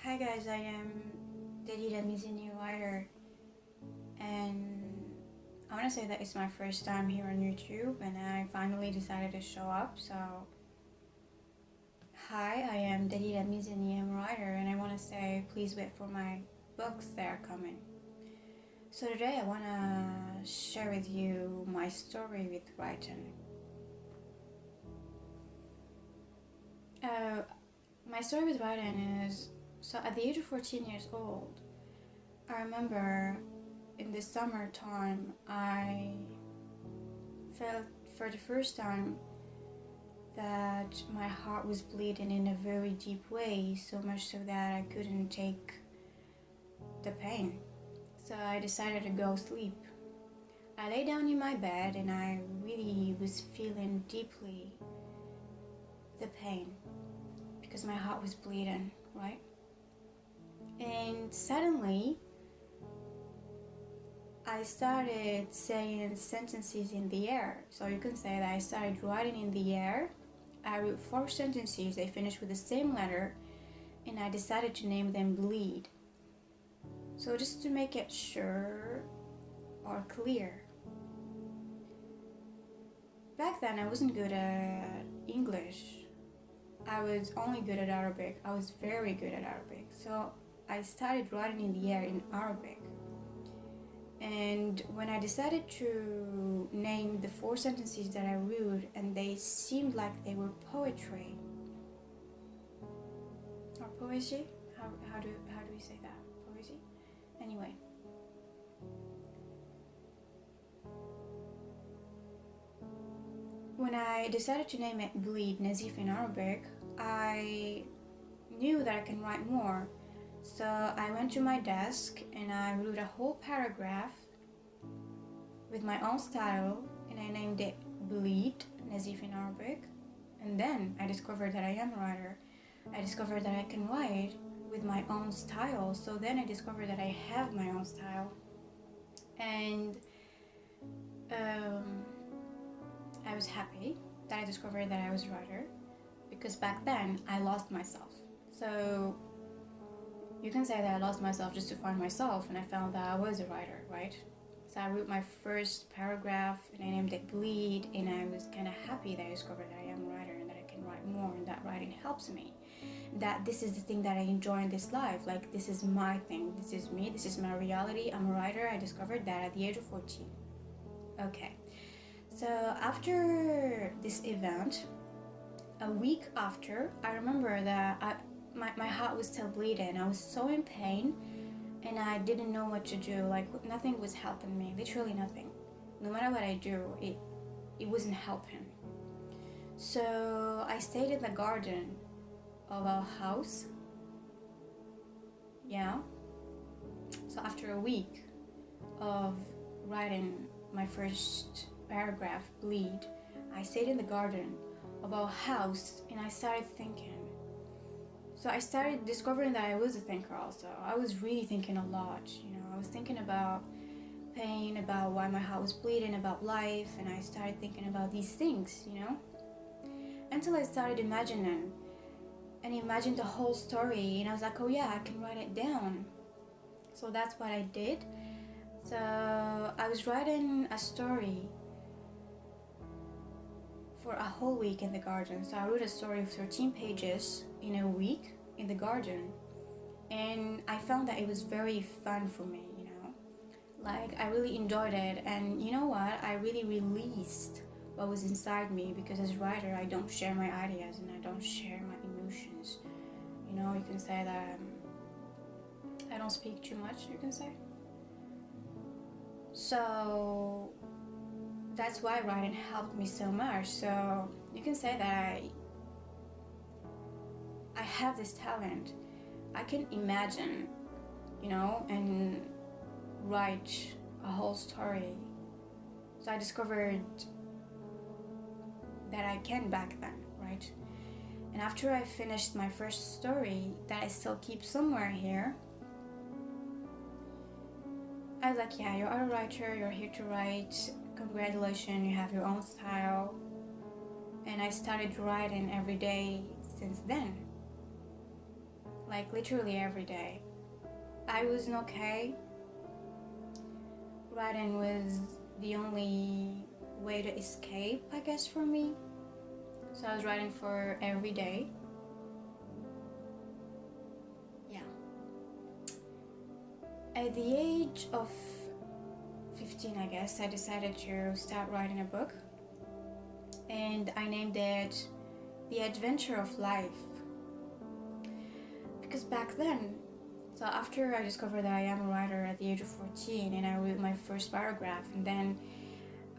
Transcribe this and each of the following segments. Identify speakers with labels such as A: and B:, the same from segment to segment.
A: Hi guys, I am Dalila Meziani writer, and I want to say that it's my first time here on YouTube and I finally decided to show up. So hi, I am Dalila Meziani, I'm a writer, and I want to say please wait for my books that are coming. So today I want to share with you my story with writing. My story with writing is, so at the age of 14 years old, I remember in the summertime I felt for the first time that my heart was bleeding in a very deep way, so much so that I couldn't take the pain. So I decided to go sleep. I lay down in my bed and I really was feeling deeply the pain because my heart was bleeding, right? And suddenly I started saying sentences in the air. So you can say that I started writing in the air. I wrote 4 sentences, they finished with the same letter, and I decided to name them bleed. So just to make it sure or clear. Back then I wasn't good at English. I was only good at Arabic. I was very good at Arabic. So I started writing in the air in Arabic. And when I decided to name the 4 sentences that I wrote, and they seemed like they were poetry or poesy, how do we say that? Poesy? Anyway. When I decided to name it Bleed Nazif in Arabic, I knew that I can write more. So I went to my desk and I wrote a whole paragraph with my own style, and I named it Bleed Nazif in Arabic. And then I discovered that I am a writer. I discovered that I can write with my own style. So then I discovered that I have my own style. And I was happy that I discovered that I was a writer, because back then I lost myself. So you can say that I lost myself just to find myself, and I found that I was a writer, right? So I wrote my first paragraph and I named it Bleed, and I was kind of happy that I discovered that I am a writer and that I can write more, and that writing helps me. That this is the thing that I enjoy in this life. Like, this is my thing, this is me, this is my reality. I'm a writer. I discovered that at the age of 14. Okay. So after this event, a week after, I remember that my heart was still bleeding. I was so in pain and I didn't know what to do. Like, nothing was helping me, literally nothing. No matter what I do, it wasn't helping. So I stayed in the garden of our house. Yeah. So after a week of writing my first paragraph, Bleed, I stayed in the garden of our house and I started thinking. So I started discovering that I was a thinker also. I was really thinking a lot, I was thinking about pain, about why my heart was bleeding, about life, and I started thinking about these things, until I started imagining and imagined the whole story, and I was like, oh yeah, I can write it down. So that's what I did. So I was writing a story for a whole week in the garden. So I wrote a story of 13 pages in a week in the garden, and I found that it was very fun for me, like I really enjoyed it. And you know what, I really released what was inside me, because as a writer I don't share my ideas and I don't share my emotions. You can say that I don't speak too much, you can say. So that's why writing helped me so much. So you can say that I have this talent. I can imagine, and write a whole story. So I discovered that I can back then, right? And after I finished my first story that I still keep somewhere here, I was like, yeah, you're a writer, you're here to write, congratulations, you have your own style. And I started writing every day since then. like literally every day. I wasn't okay. Writing was the only way to escape, I guess, for me. So I was writing for every day. Yeah. At the age of 15, I guess, I decided to start writing a book. And I named it The Adventure of Life. Because back then, so after I discovered that I am a writer at the age of 14, and I wrote my first paragraph, and then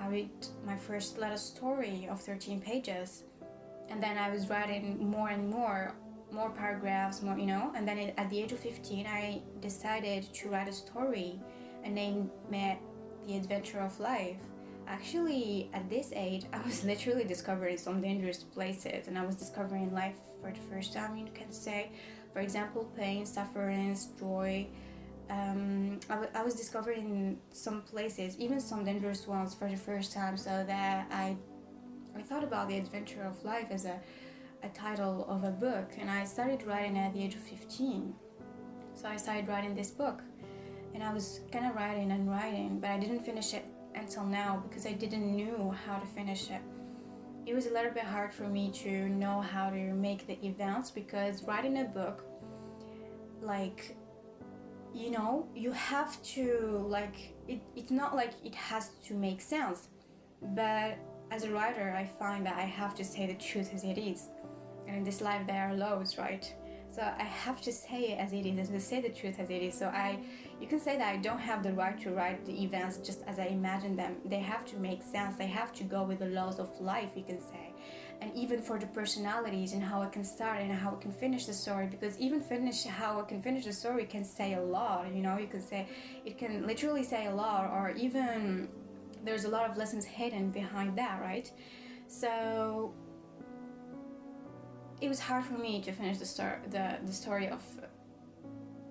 A: I wrote my first little story of 13 pages, and then I was writing more and more paragraphs, more, and then at the age of 15, I decided to write a story and named it The Adventure of Life. Actually, at this age, I was literally discovering some dangerous places, and I was discovering life for the first time, you can say. For example, pain, sufferings, joy. I was discovering some places, even some dangerous ones, for the first time, so that I thought about The Adventure of Life as a title of a book, and I started writing at the age of 15. So I started writing this book, and I was kind of writing, but I didn't finish it until now because I didn't know how to finish it. It was a little bit hard for me to know how to make the events, because writing a book, like, you have to, like, it's not like it has to make sense, but as a writer, I find that I have to say the truth as it is, and in this life there are laws, right? So I have to say it as it is, and to say the truth as it is. So you can say that I don't have the right to write the events just as I imagine them. They have to make sense. They have to go with the laws of life, you can say. And even for the personalities and how I can start and how I can finish the story, because even how I can finish the story can say a lot, you can say, it can literally say a lot, or even there's a lot of lessons hidden behind that, right? So it was hard for me to finish the story of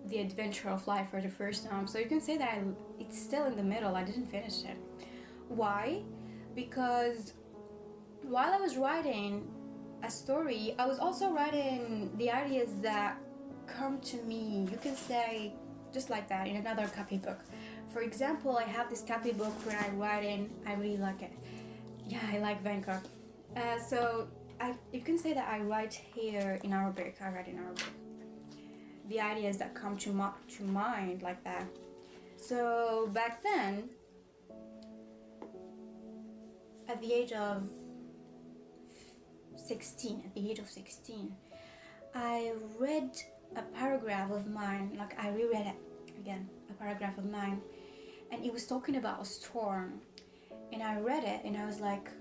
A: The Adventure of Life for the first time. So you can say that it's still in the middle. I didn't finish it. Why? Because while I was writing a story, I was also writing the ideas that come to me, you can say, just like that, in another copybook. For example, I have this copybook where I'm writing. I really like it. Yeah, I like Bangkok. So you can say that I write here in Arabic. I write in Arabic. The ideas that come to mind, like that. So back then, at the age of 16, I read a paragraph of mine, like I reread it again, a paragraph of mine, and it was talking about a storm. And I read it, and I was like,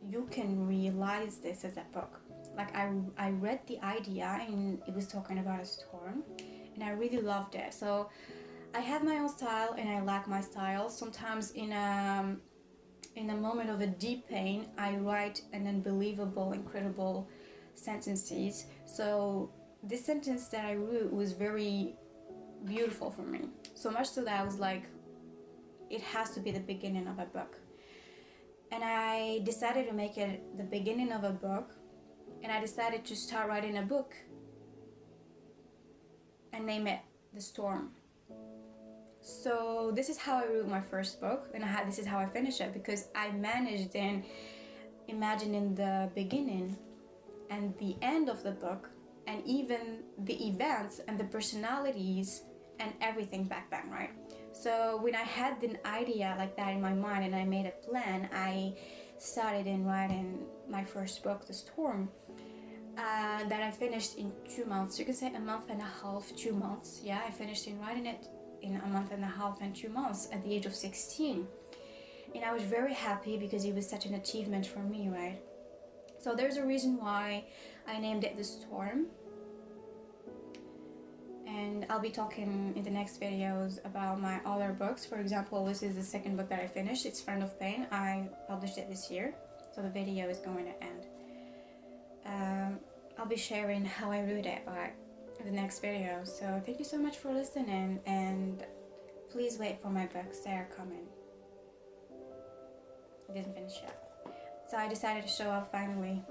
A: you can realize this as a book. Like I read the idea, and it was talking about a storm, and I really loved it. So I have my own style, and I like my style. Sometimes in a moment of a deep pain, I write an unbelievable, incredible sentences. So this sentence that I wrote was very beautiful for me. So much so that I was like, it has to be the beginning of a book. And I decided to make it the beginning of a book, and I decided to start writing a book and name it The Storm. So this is how I wrote my first book, and this is how I finished it, because I managed in imagining the beginning and the end of the book, and even the events and the personalities and everything back then, right? So when I had an idea like that in my mind and I made a plan, I started in writing my first book, The Storm, that I finished in 2 months. You can say a month and a half, 2 months. Yeah, I finished in writing it in a month and a half and 2 months at the age of 16. And I was very happy because it was such an achievement for me, right? So there's a reason why I named it The Storm. And I'll be talking in the next videos about my other books. For example, this is the second book that I finished. It's Friend of Pain. I published it this year, so the video is going to end. I'll be sharing how I wrote it in the next video. So thank you so much for listening, and please wait for my books. They are coming. I didn't finish yet. So I decided to show up finally.